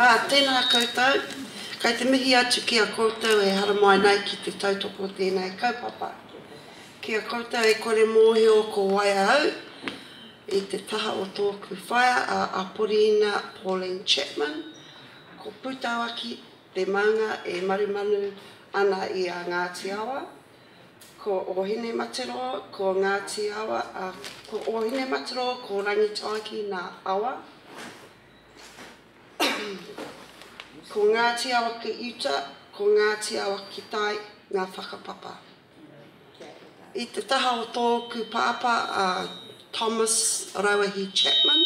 Tēnā koutou. Kei te mihi atu ki a koutou e hara mai nei ki te tautoko tēnei kaupapa. Ki a koutou e kore mōhio ko Waiahau i te taha o tōku whaia a Maori Chapman. Ko putawaki te maunga e marumanu ana i a Ngāti Awa. Ko Ohine Mataroa, ko Ngāti Awa, ko Ohine Mataroa, ko Rangitaiki nā awa. Ko Ngāti Awa ki Uta, ko Ngāti Awa ki Tai, ngā whakapapa. I te taha o tōku pāpa a Thomas Rauotehuia Chapman.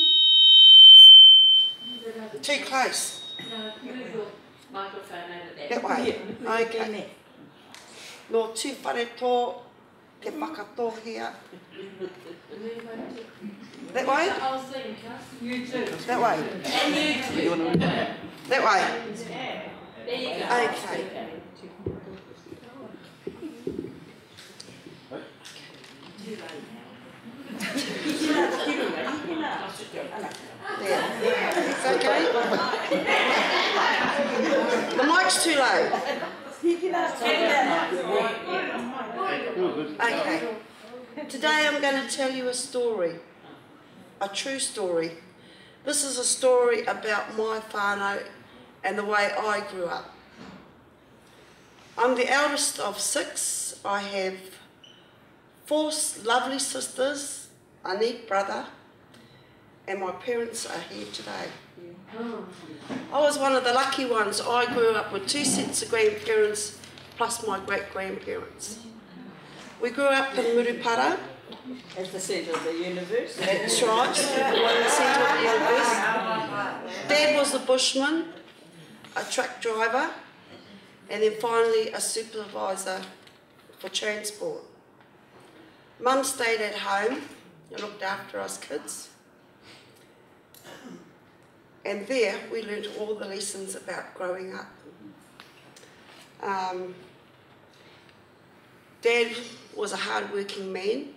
Too close. No, move your microphone over there. That way? Okay. No tū whare tō, te whakatōhia. That way? I'll think, you too. That way? And you too. That way? There you go. Okay. It's okay? The mic's too low. Okay. Today I'm going to tell you a story. A true story. This is a story about my whānau and the way I grew up. I'm the eldest of 6. I have 4 lovely sisters, a neat brother, and my parents are here today. I was one of the lucky ones. I grew up with 2 sets of grandparents plus my great-grandparents. We grew up in Murupara. As the centre of the universe. That's right, the centre of the universe. Dad was a bushman, a truck driver, and then finally a supervisor for transport. Mum stayed at home and looked after us kids. And there we learned all the lessons about growing up. Dad was a hard-working man.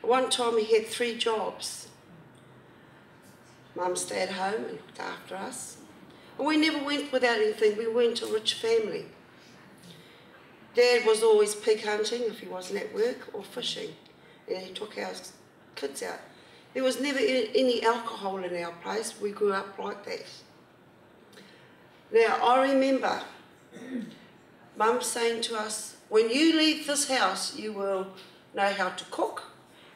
One time he had 3 jobs. Mum stayed home and looked after us. And we never went without anything. We weren't a rich family. Dad was always pig hunting if he wasn't at work, or fishing. And he took our kids out. There was never any alcohol in our place. We grew up like that. Now, I remember Mum saying to us, when you leave this house, you will know how to cook,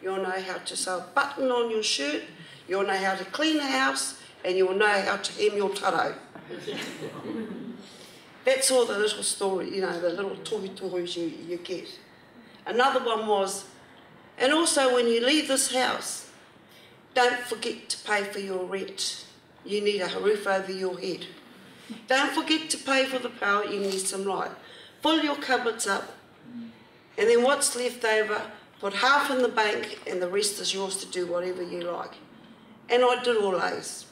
you'll know how to sew a button on your shirt, you'll know how to clean the house, and you'll know how to hem your taro. That's all the little story, you know, the little tohu-tohus you get. Another one was, and also when you leave this house, don't forget to pay for your rent. You need a roof over your head. Don't forget to pay for the power, you need some light. Fill your cupboards up, and then what's left over, put half in the bank, and the rest is yours to do whatever you like. And I did all those.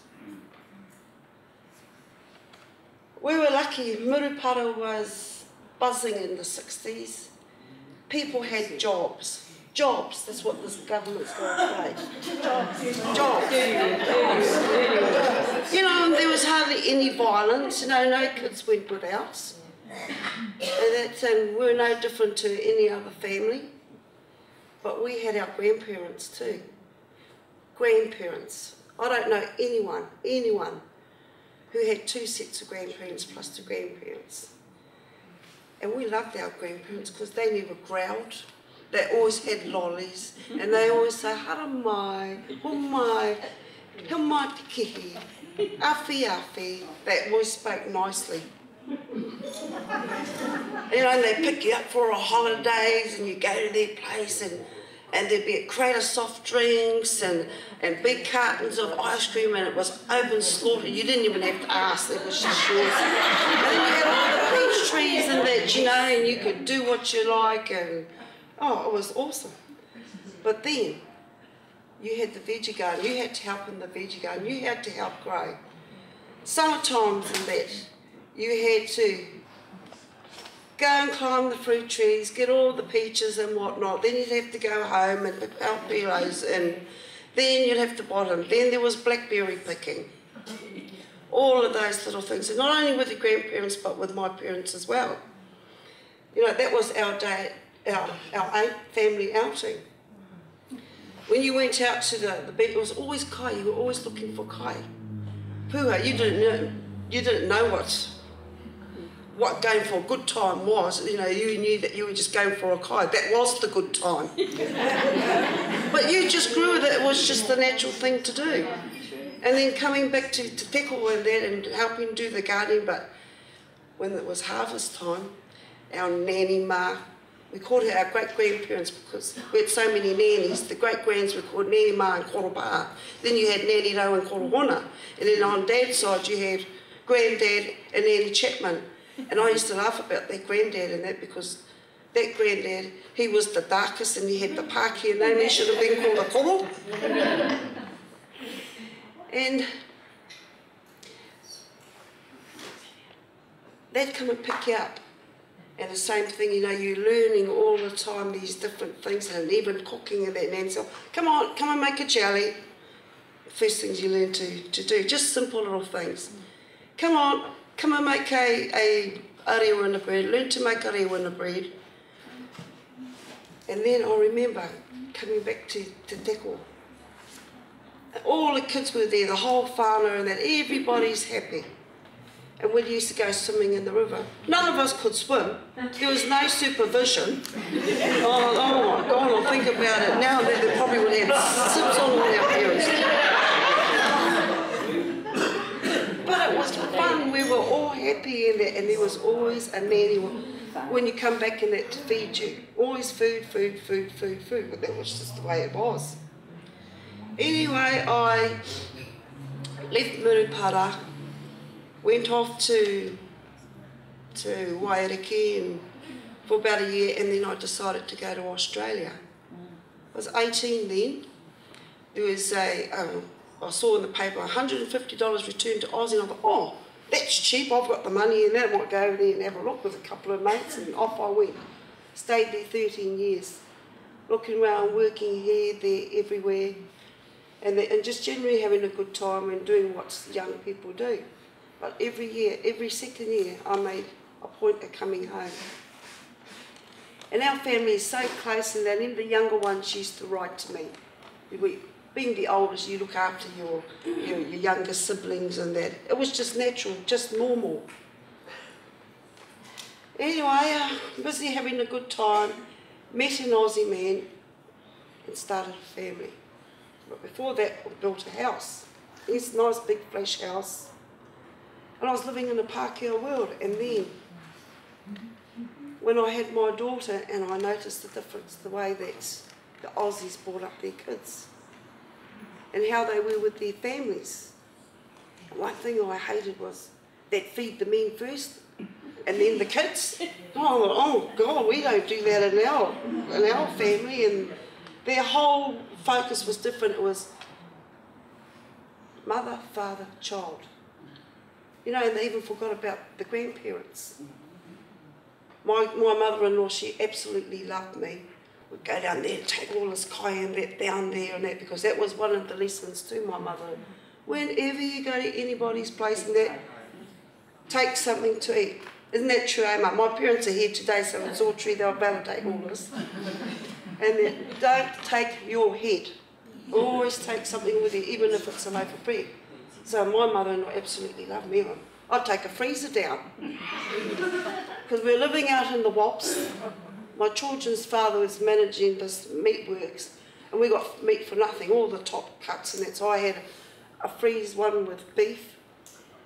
We were lucky. Murupara was buzzing in the 60s. People had jobs. Jobs, that's what this government's going to say. Jobs. You know, there was hardly any violence. You know, no kids went without. And we're no different to any other family. But we had our grandparents too. Grandparents. I don't know anyone who had 2 sets of grandparents plus 2 grandparents. And we loved our grandparents because they never growled. They always had lollies, and they always say, hara mai, ho mai, he mai te kihi, awhi awhi. They always spoke nicely. You know, and they pick you up for a holidays, and you go to their place, and there'd be a crate of soft drinks and big cartons of ice cream, and it was open slaughter. You didn't even have to ask, it was just yours. And then you had all the peach trees and that, you know, and you could do what you like, and oh, it was awesome. But then you had the veggie garden, you had to help in the veggie garden, you had to help grow. Sometimes in that, you had to go and climb the fruit trees, get all the peaches and whatnot. Then you'd have to go home and pick out pillows, and then you'd have to bottom. Then there was blackberry picking. all of those little things. And not only with the grandparents, but with my parents as well. You know, that was our day, our family outing. When you went out to the beach, it was always kai. You were always looking for kai. Puha, you didn't know what going for a good time was. You know, you knew that you were just going for a kai. That was the good time. But you just grew with it. It was just the natural thing to do. And then coming back to Teko and that and helping do the gardening, but when it was harvest time, our nanny ma, we called her our great-grandparents because we had so many nannies. The great-grands were called Nanny Ma and Kaupapa. Then you had Nanny Rau and Korohona. And then on Dad's side you had Granddad and Nanny Chapman. And I used to laugh about that Granddad and that because that Granddad, he was the darkest and he had the Pākehā name. He should have been called a koro. And they'd come and pick you up. And the same thing, you know, you're learning all the time these different things and even cooking and that. And so, come and make a jelly. First things you learn to do, just simple little things. Come and make a arewana bread. Learn to make arewana bread. And then I remember coming back to Teko. All the kids were there, the whole whānau and that, everybody's happy. And we used to go swimming in the river. None of us could swim. There was no supervision. Oh my God, I'll think about it now that they probably would have sips on all our parents. But it was fun. We were all happy in that, and there was always a nanny when you come back in that to feed you. Always food. But that was just the way it was. Anyway, I left Murupara, went off to Waiariki and for about a year, and then I decided to go to Australia. I was 18 then. There was I saw in the paper, $150 returned to Aussie, and I thought, oh, that's cheap, I've got the money and that, I might go over there and have a look with a couple of mates, and off I went. Stayed there 13 years, looking around, working here, there, everywhere, and just generally having a good time and doing what young people do. But every year, every second year, I made a point of coming home. And our family is so close, and then the younger ones used to write to me. Being the oldest, you look after your younger siblings and that. It was just natural, just normal. Anyway, busy having a good time, met an Aussie man and started a family. But before that, I built a house. This nice big flash house. And I was living in a Pākehā world, and then when I had my daughter and I noticed the difference, the way that the Aussies brought up their kids and how they were with their families. And one thing I hated was they'd feed the men first and then the kids. Oh God, we don't do that in our family, and their whole focus was different. It was mother, father, child. You know, and they even forgot about the grandparents. My mother-in-law, she absolutely loved me. We'd go down there and take all this kai and that down there and that, because that was one of the lessons to my mother. Whenever you go to anybody's place and that, take something to eat. Isn't that true, Emma? My parents are here today, so it's all true. They'll validate all this. And then, don't take your head. Always take something with you, even if it's a loaf of bread. So my mother-in-law absolutely loved me. I'd take a freezer down. Because we're living out in the Wops. My children's father was managing this meat works, and we got meat for nothing, all the top cuts and that. So I had a freeze one with beef,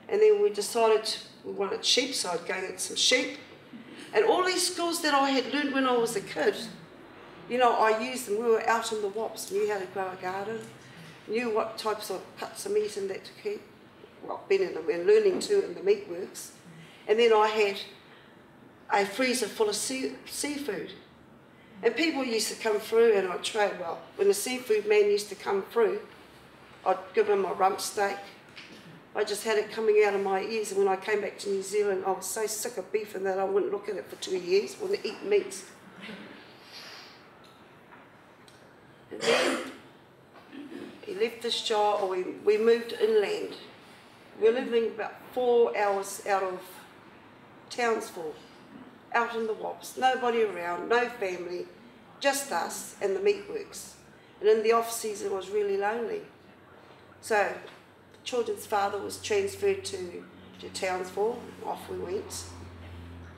and then we decided we wanted sheep, so I'd go get some sheep. And all these skills that I had learned when I was a kid, you know, I used them. We were out in the Wops, knew how to grow a garden, knew what types of cuts of meat and that to keep. Well, been in them and learning too in the meat works. And then I had a freezer full of seafood. And people used to come through and I'd trade, well, when the seafood man used to come through, I'd give him a rump steak. I just had it coming out of my ears, and when I came back to New Zealand, I was so sick of beef and that I wouldn't look at it for 2 years, wouldn't eat meat. And then he left this job, or we moved inland. We're living about 4 hours out of Townsville, out in the Wops. Nobody around, no family, just us and the meatworks. And in the off season it was really lonely. So the children's father was transferred to Townsville, off we went,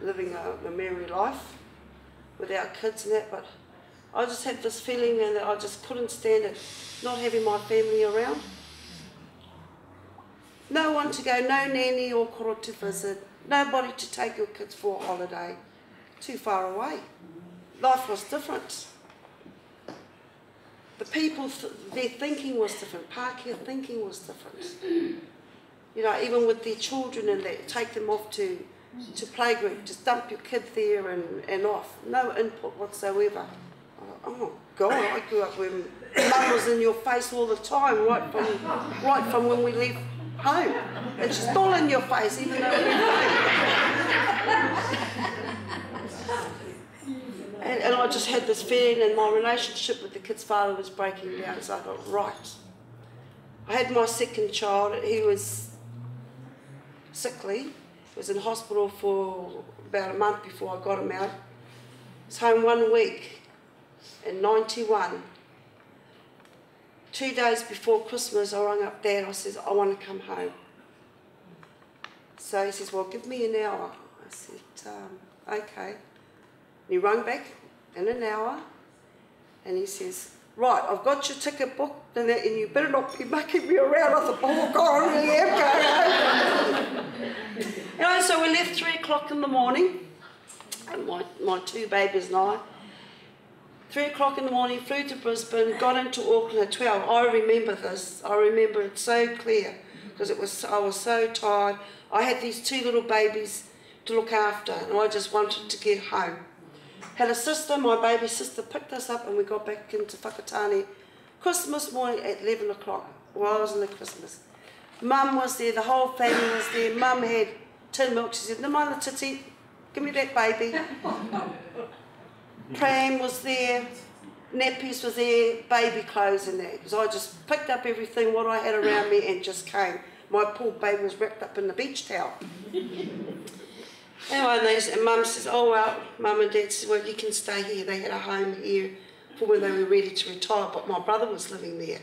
living a merry life with our kids and that, but I just had this feeling and that I just couldn't stand it, not having my family around. No one to go, no nanny or koro to visit, nobody to take your kids for a holiday, too far away. Life was different. The people, their thinking was different, Pākehā thinking was different. You know, even with their children and that, take them off to playgroup, just dump your kid there and off, no input whatsoever. Oh God, I grew up when mum was in your face all the time, right from when we left home. And she's all in your face, even though we left home. And I just had this feeling, and my relationship with the kid's father was breaking down, so I thought, right. I had my second child, he was sickly, he was in hospital for about a month before I got him out. He was home 1 week. In 91, 2 days before Christmas, I rang up Dad. I says, I want to come home. So he says, well, give me an hour. I said, okay. And he rang back in an hour, and he says, right, I've got your ticket booked and that, and you better not be mucking me around. I thought, oh God, I really am going home. You know, so we left 3 o'clock in the morning, and my 2 babies and I. 3 o'clock in the morning, flew to Brisbane, got into Auckland at 12. I remember this. I remember it so clear because I was so tired. I had these 2 little babies to look after, and I just wanted to get home. Had a sister, my baby sister, picked us up, and we got back into Whakatane Christmas morning at 11 o'clock. Well, I was in the Christmas. Mum was there, the whole family was there. Mum had tin milk. She said, "No, mana titi, give me that baby." Pram was there, nappies was there, baby clothes in there. Because I just picked up everything, what I had around me, and just came. My poor baby was wrapped up in the beach towel. Anyway, and Mum says, oh well, Mum and Dad said, well, you can stay here. They had a home here for when they were ready to retire, but my brother was living there.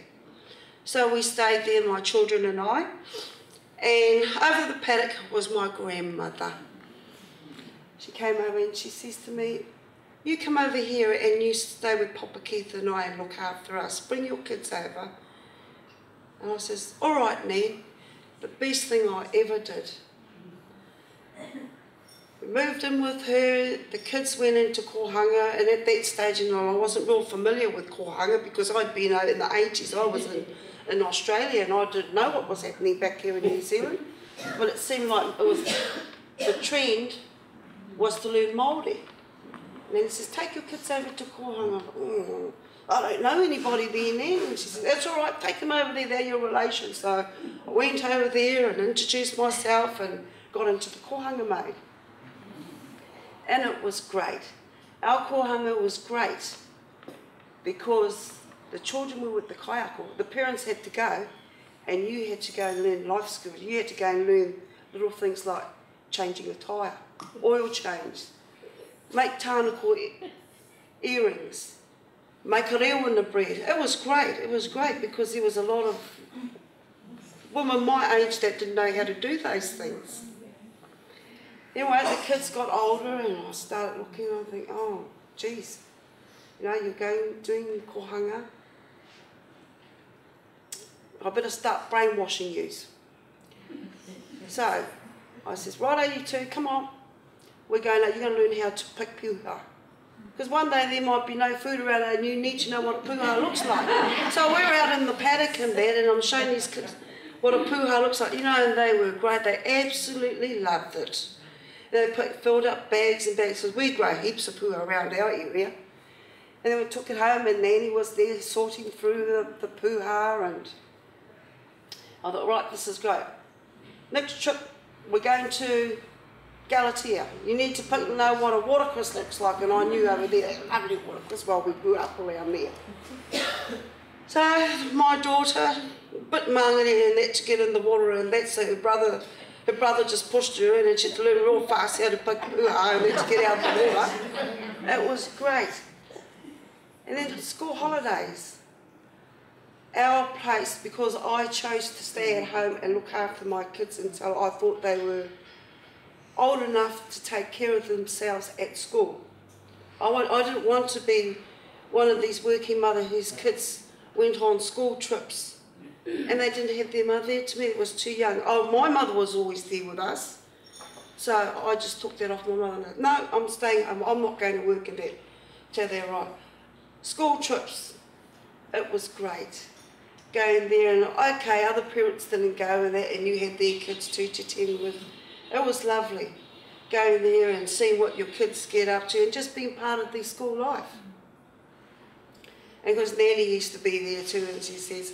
So we stayed there, my children and I. And over the paddock was my grandmother. She came over and she says to me, you come over here and you stay with Papa Keith and I and look after us. Bring your kids over. And I says, all right, Nan. The best thing I ever did. We moved in with her. The kids went into kohanga, and at that stage, you know, I wasn't real familiar with kohanga because I'd been out in the 80s. I was in Australia and I didn't know what was happening back here in New Zealand. But it seemed like it was the trend was to learn Māori. And then he says, take your kids over to kohanga. I don't know anybody there now. And she said, that's all right, take them over there, they're your relations. So I went over there and introduced myself and got into the kohanga mode. And it was great. Our kohanga was great because the children were with the kaiako. The parents had to go and you had to go and learn life skills. You had to go and learn little things like changing a tyre, oil change, make tānako earrings, make a reo in the bread. It was great because there was a lot of women my age that didn't know how to do those things. Anyway, the kids got older and I started looking and I think, oh, geez, you know, you're going, doing kohanga. I better start brainwashing you. So I says, right, you two, come on. We're going out, you're going to learn how to pick puha. Because one day there might be no food around and you need to know what a puha looks like. So we're out in the paddock and that, and I'm showing these kids what a puha looks like. You know, and they were great. They absolutely loved it. They filled up bags and bags, because we grow heaps of puha around our area. And then we took it home and Nanny was there sorting through the puha, and I thought, right, this is great. Next trip, we're going to Galatea. You need to know what a watercress looks like, and I knew over there, lovely watercress, well, we grew up around there. So my daughter bit mangere and that to get in the water, and that's her brother just pushed her in and she had to learn real fast how to pick uha and then to get out the water. It was great. And then school holidays. Our place, because I chose to stay at home and look after my kids until I thought they were old enough to take care of themselves at school. I didn't want to be one of these working mothers whose kids went on school trips and they didn't have their mother there. To me, it was too young. Oh, my mother was always there with us. So I just took that off my mother. No, I'm staying home. I'm not going to work in that. So they're right. School trips, it was great. Going there and, okay, other parents didn't go and that, and you had their kids too to tend with. It was lovely. Going there and seeing what your kids get up to and just being part of their school life. And because Nanny used to be there too, and she says,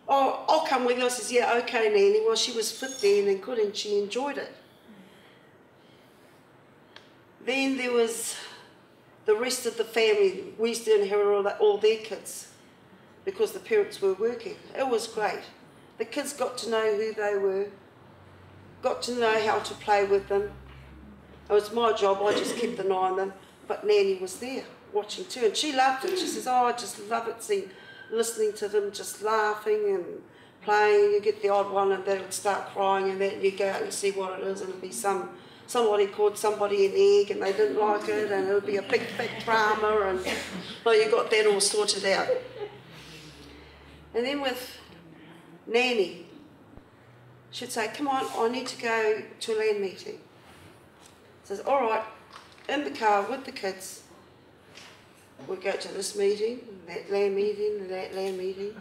oh, I'll come with you. I says, yeah, okay, Nanny. Well, she was fit then and good and she enjoyed it. Then there was the rest of the family. We used to inherit all their kids because the parents were working. It was great. The kids got to know who they were, got to know how to play with them. It was my job, I just kept an eye on them, but Nanny was there watching too, and she loved it. She says, oh, I just love it, listening to them just laughing and playing. You get the odd one and they would start crying and that, and you go out and see what it is, and it'll be somebody called somebody an egg and they didn't like it, and it'll be a big drama, and well, you got that all sorted out. And then with Nanny, she'd say, come on, I need to go to a land meeting. Says, all right, in the car with the kids, we'll go to this meeting, that land meeting, and that land meeting.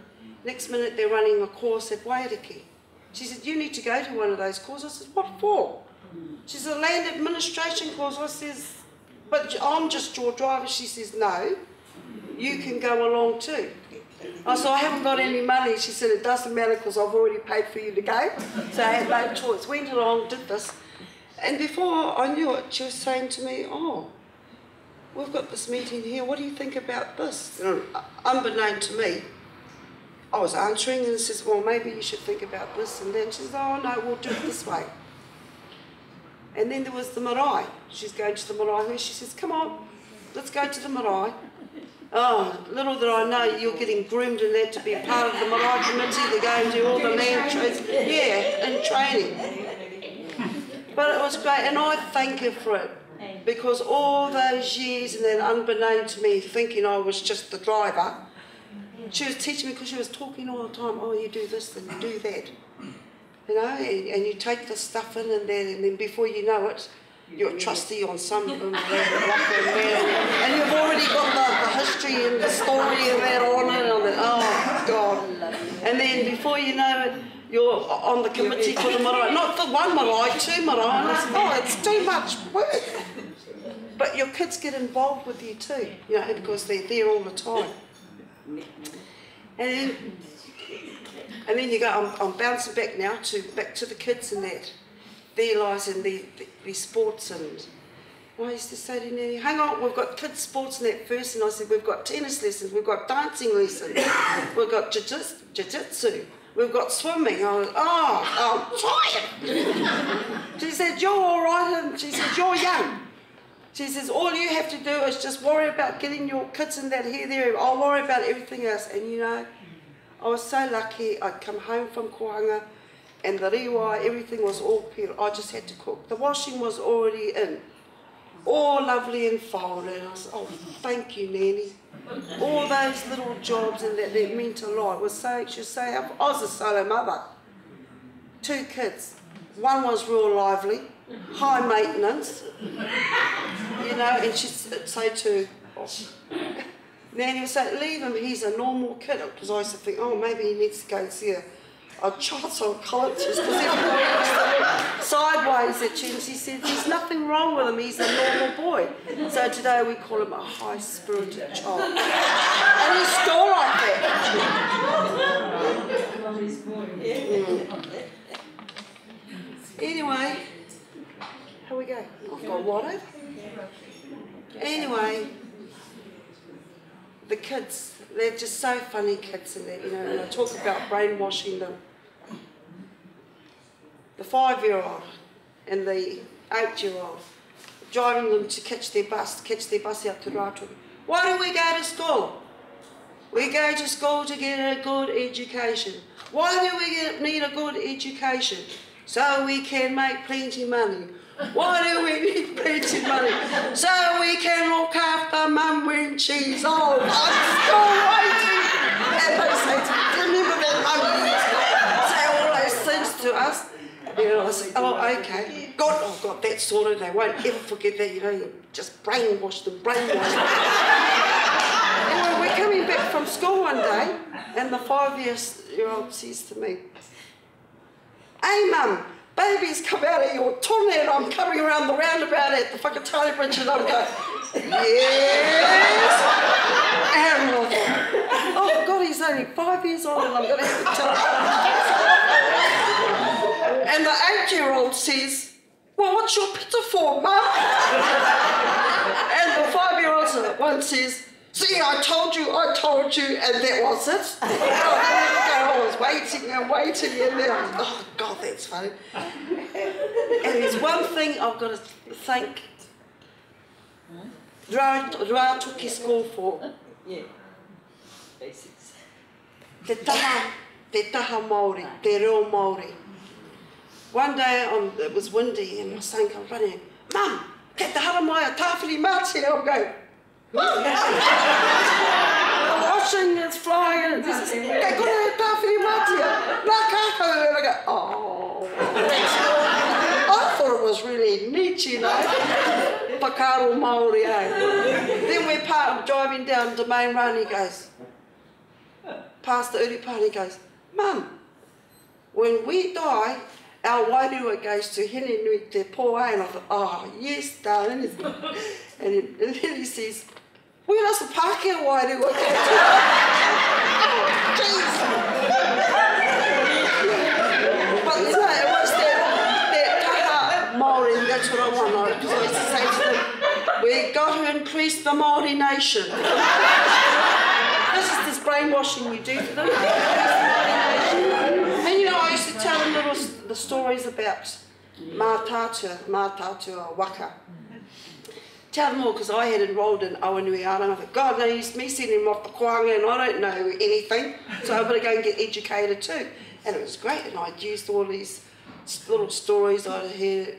Next minute, they're running a course at Waiariki. She said, you need to go to one of those courses. I said, what for? She said, a land administration course. I says, but I'm just your driver. She says, no, you can go along too. I said, I haven't got any money. She said, it doesn't matter because I've already paid for you to go. So I had no choice. Went along, did this. And before I knew it, she was saying to me, oh, we've got this meeting here. What do you think about this? And unbeknown to me, I was answering and says, well, maybe you should think about this. And then she says, oh, no, we'll do it this way. And then there was the marae. She's going to the marae. She says, come on, let's go to the marae. Oh, little did I know you're getting groomed in that to be a part of the marae committee. They're going to do all the land trades. Yeah, and training. But it was great, and I thank her for it, because all those years, and then unbeknown to me, thinking I was just the driver, she was teaching me, because she was talking all the time, oh, you do this, and you do that, you know, and you take this stuff in and then before you know it, you're a trustee on some and you've already got the history and the story and that on it, and I'm like, oh, God. And then before you know it, you're on the committee for the marae, not for one marae, two marae, and I said, oh, it's too much work. But your kids get involved with you too, you know, because they're there all the time. And then you go, I'm bouncing back now back to the kids and that, their lives and their sports, and I used to say to Nanny, hang on, we've got kids sports and that first, and I said, we've got tennis lessons, we've got dancing lessons, we've got jiu-jitsu. We've got swimming. I was, oh, I'm tired. She said, you're all right. And she said, you're young. She says, all you have to do is just worry about getting your kids in that here there. I'll worry about everything else. And you know, I was so lucky. I'd come home from Kohanga and the riwai, everything was all peeled. I just had to cook. The washing was already in. All lovely and folded. I said, oh, thank you, Nanny. All those little jobs and that meant a lot. It was so, she was say, I was a solo mother. 2 kids. One was real lively, high maintenance, you know, and she'd say to Nanny would say, leave him, he's a normal kid. Because I used to think, oh, maybe he needs to go and see a child psychologist, because everybody looks sideways at you, and she said, there's nothing wrong with him, he's a normal boy. So today we call him a high-spirited child. And he's still like that. Anyway, how we go? I've got what over. Anyway, the kids, they're just so funny kids and that, you know, and I talk about brainwashing them. The 5-year-old and the 8-year-old, driving them to catch their bus out to Rauotehuia. Why do we go to school? We go to school to get a good education. Why do we need a good education? So we can make plenty of money. Why do we need plenty of money? So we can look after mum when she's old. I'm still waiting. And they say, remember that mum used to say all those things to us? You know, I say, oh, okay. God, I've got that sorted. They won't ever forget that. You know, you just brainwash them. Anyway, we're coming back from school one day, and the 5-year-old says to me, hey, Mum, baby's come out of your tone and I'm coming around the roundabout at the Whakatane bridge, and I'm going, yes. And I thought, oh, God, he's only 5 years old and I'm going to have to tell him. And the 8-year-old says, well, what's your pizza for, Mum? And the 5-year-old one says, see, I told you, and that was it. I was waiting and then I was, oh, God, that's funny. And there's one thing I've got to thank Rauotehuia School for. Yeah. Basics. Te taha Māori, te reo Māori. One day it was windy and my son came running, Mum, kei te hara mai a tāwhiri mātia. I'm going, the washing is flying and this is, kei kore tāwhiri mātia, nā kākau. And I go, oh, I thought it was really neat, you know. Pakaro Māori, eh? Then we're driving down the main road and he goes, past the Uripani, he goes, Mum, when we die, our wairua goes to Hene Nui Te Pōai. And I thought, oh, yes, darling. And then he says, where does the Pākehā wairua go to? Oh, jeez. But you know, it was that taha Māori, and that's what I want, because I used to say to them, we've got to increase the Māori nation. This is this brainwashing you do to them. And you know, I used to tell them the stories about mātātua waka. Tell them all, because I had enrolled in Awanui Ara, and I thought, God knows me sending him off the koanga and I don't know anything, so I've got to go and get educated too. And it was great, and I'd used all these little stories I'd heard,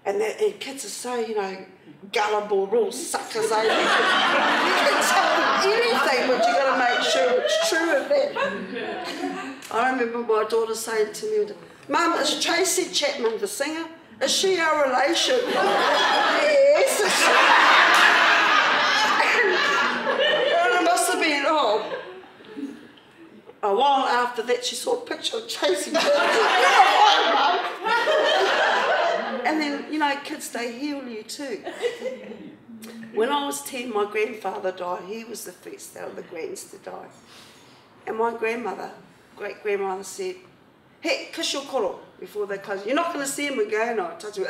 and kids are so, you know, gullible, real suckers, eh? You can tell them anything, but you've got to make sure it's true of that. I remember my daughter saying to me, Mum, is Tracy Chapman the singer? Is she our relation? Yes. And it must have been, a while after that she saw a picture of Tracy Chapman. And then, you know, kids, they heal you too. When I was 10, my grandfather died. He was the first out of the grands to die. And my grandmother, great-grandmother said, hey, kiss your koro before they close. You're not going to see him again. I touch him.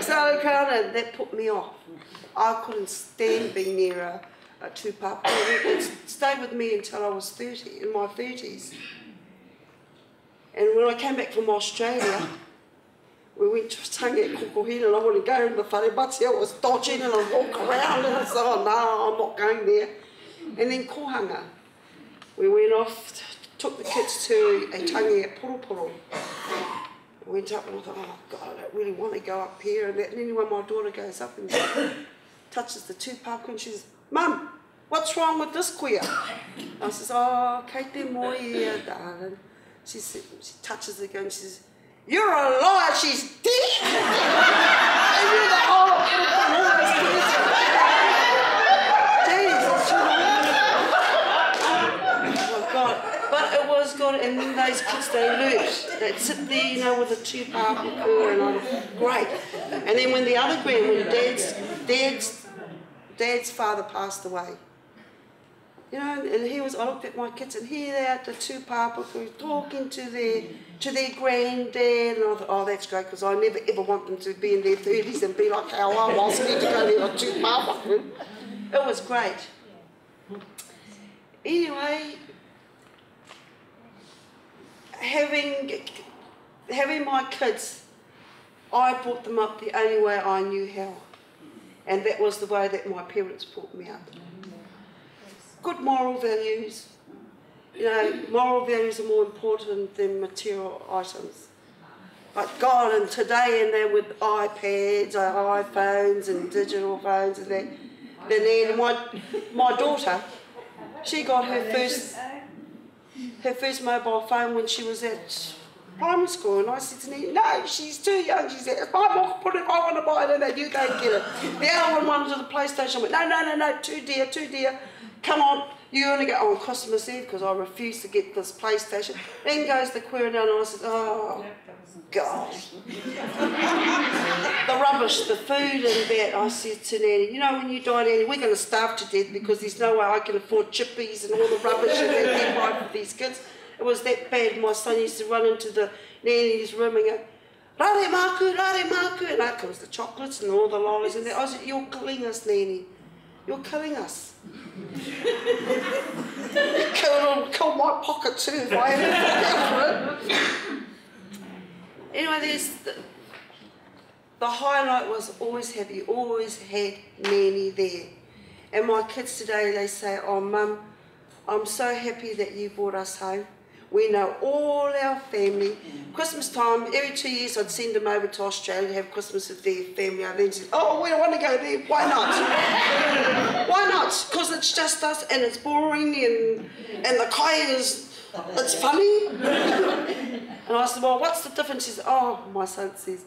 Started crying, and that put me off. I couldn't stand being near a tūpapa. It stayed with me until I was 30, in my 30s. And when I came back from Australia, we went to Tangi at Kokohina, and I wanted to go in the wharebati. I was dodging and I'd walk around and I said, oh no, I'm not going there. And then kohanga. We went off, took the kids to a tangi at Poroporo. I went up and I thought, oh God, I don't really want to go up here. And anyway, my daughter goes up and touches the tūpapa and she says, Mum, what's wrong with this kuia? I says, oh, kei te moia, darling. She touches it again and she says, you're a liar, she's dead! And you're the whole of oh God. But it was good, and then those kids, they learnt. They'd sit there, you know, with a tūpapa and I'm great. And then when the other when Dad's father passed away, you know, and I looked at my kids, and here they are at the tūpapa talking to their granddad, and I thought, oh, that's great, because I never ever want them to be in their 30s and be like how I was, need to go to a tūpapa. It was great. Anyway, having my kids, I brought them up the only way I knew how. And that was the way that my parents brought me up. Good moral values. You know, moral values are more important than material items. Like God, and today, and then with iPads, or iPhones, and digital phones, and that. And then my daughter, she got her first mobile phone when she was at primary school, and I said to Nanny, no, she's too young. She said, if I want to buy it, and then you go and get it. The other one wanted the PlayStation. I went, no, too dear. Come on, you're going to go on Christmas Eve because I refused to get this PlayStation. Then goes the query down, and I said, oh, God. The rubbish, the food and that, I said to Nanny, you know, when you die, Nanny, we're going to starve to death because there's no way I can afford chippies and all the rubbish and that they buy for these kids. It was that bad. My son used to run into the Nanny's room and go, rare maku, and out comes the chocolates and all the lollies and that. I said, you're killing us, Nanny. You're killing us. Kill my pocket too if I ever forget for it. Anyway, there's the highlight was always have you always had Nanny there. And my kids today, they say, oh Mum, I'm so happy that you brought us home. We know all our family. Christmas time, every 2 years I'd send them over to Australia to have Christmas with their family. I then said, oh, we don't want to go there. Why not? Why not? Because it's just us and it's boring and the kai it's funny. And I said, well, what's the difference? She said, oh, my son says,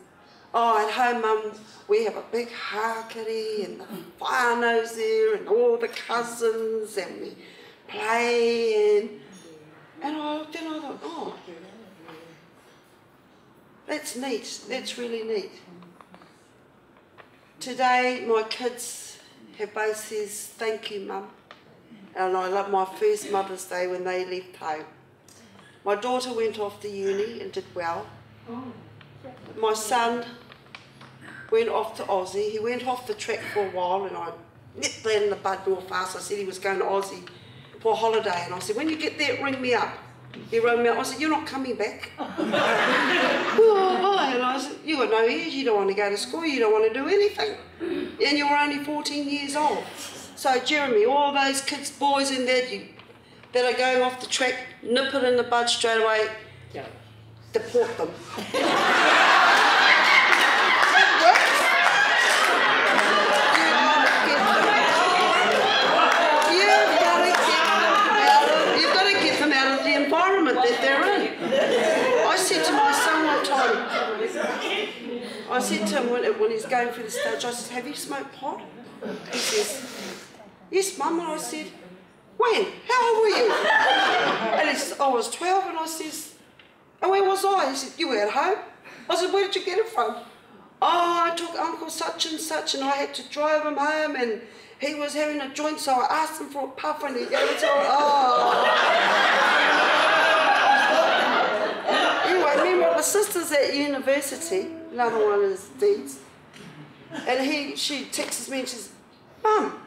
oh, at home, Mum, we have a big hakari and the whānaus there and all the cousins and we play and then I thought, oh, that's neat. That's really neat. Today, my kids have both says, thank you, Mum. And I love my first Mother's Day when they left home. My daughter went off to uni and did well. My son went off to Aussie. He went off the track for a while and I nipped that in the bud real fast. I said he was going to Aussie for a holiday and I said, when you get there, ring me up. He rang me up. I said, you're not coming back. Oh, hi. And I said, you got no ears, you don't want to go to school, you don't want to do anything. And you're only 14 years old. So Jeremy, all those kids, boys in there that are going off the track, nip it in the bud straight away, deport them. I said to him when he's going through the stage, I said, have you smoked pot? He says, yes, Mum. And I said, when? How old were you? And he said, I was 12. And I says, and where was I? He said, you were at home. I said, where did you get it from? Oh, I took Uncle such and such and I had to drive him home and he was having a joint, so I asked him for a puff and he gave it to me. Oh. Anyway, remember, the sister's at university. Another one is Deeds. And she texts me and she says, Mum,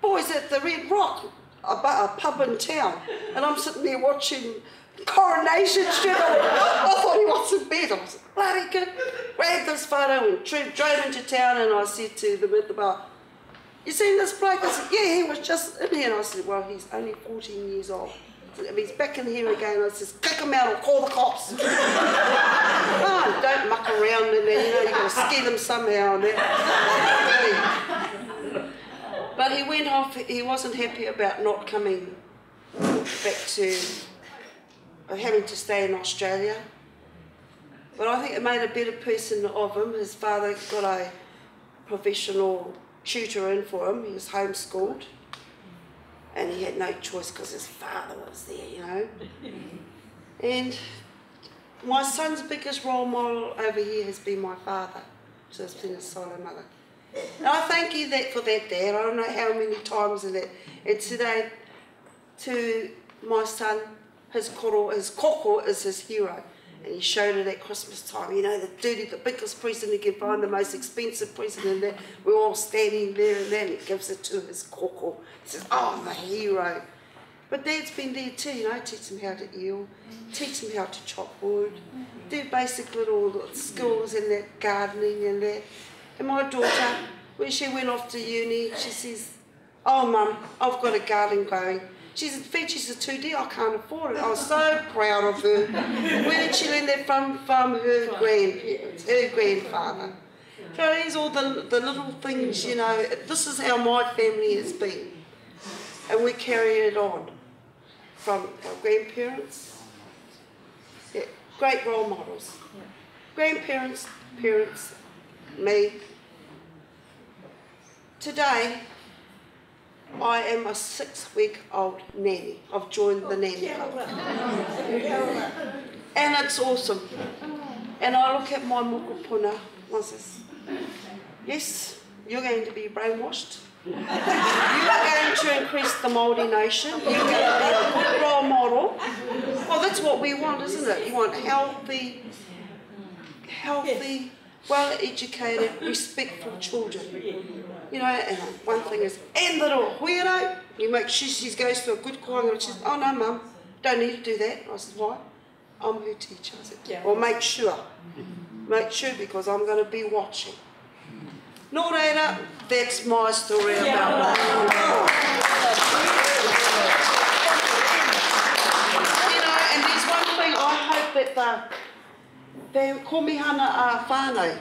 boys at the Red Rock, a pub in town. And I'm sitting there watching Coronation Street. I thought he was in bed. I was like, bloody good. Grabbed this photo and drove into town and I said to them at the bar, you seen this bloke? I said, yeah, he was just in here. And I said, well, he's only 14 years old. If he's back in here again, I says, kick him out or call the cops. Oh, don't muck around in there, you know, you've got to scare them somehow. And that. But he went off, he wasn't happy about not coming back to having to stay in Australia. But I think it made a better person of him. His father got a professional tutor in for him. He was homeschooled. And he had no choice because his father was there, you know. And my son's biggest role model over here has been my father. So it's been a solo mother. And I thank you for that, Dad. I don't know how many times in that. And today, to my son, his koko is his hero. And he showed it at Christmas time, you know, the biggest present he could find, the most expensive present, and that we're all standing there, and then he gives it to his koko. He says, oh, I'm a hero. But Dad's been there too, you know, teach him how to eel, teach him how to chop wood, do basic little skills and that, gardening and that. And my daughter, when she went off to uni, she says, oh, Mum, I've got a garden going. She's a 2D, I can't afford it. I was so proud of her. Where did she learn that from? From her grandparents, her grandfather. So these are all the little things, you know. This is how my family has been. And we carry it on from our grandparents. Yeah, great role models. Grandparents, parents, me. Today, I am a 6-week-old nanny. I've joined the nanny club. And it's awesome. And I look at my mokopuna and I says, yes, you're going to be brainwashed. You are going to increase the Māori nation. You're going to be a good role model. Well, that's what we want, isn't it? You want healthy, well-educated, respectful children. You know, and one thing is, and little huiro, you make sure she goes to a good koanga and she says, oh no, Mum, don't need to do that. I said, why? I'm her teacher. I said, well, make sure. Make sure, because I'm going to be watching. Nō reira, that's my story about Whākapakari. You know, and there's one thing, I hope that the komihana a whānau.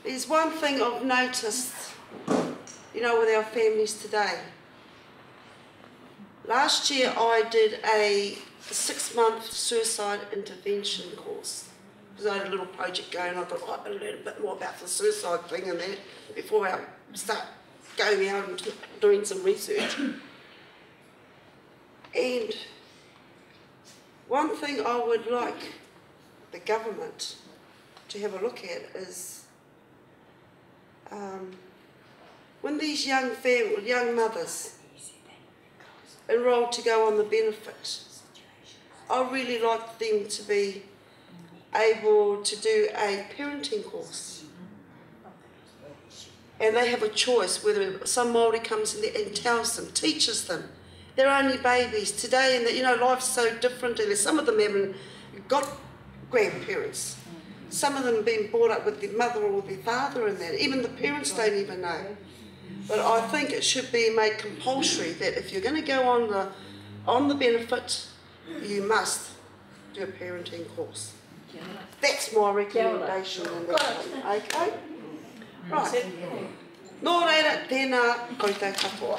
There's one thing I've noticed, you know, with our families today. Last year I did a 6-month suicide intervention course. Because I had a little project going, I thought, oh, I better learn a bit more about the suicide thing and that before I start going out and doing some research. And one thing I would like the government to have a look at is when these young mothers enrolled to go on the benefit, I really like them to be able to do a parenting course. And they have a choice whether some Māori comes in there and tells them, teaches them. They're only babies today, and that, you know, life's so different. And some of them haven't got grandparents. Some of them have been brought up with their mother or their father and that. Even the parents don't even know. But I think it should be made compulsory that if you're going to go on the benefit, you must do a parenting course. That's my recommendation in that one, okay? Right. Nō reira, tēnā koutou katoa.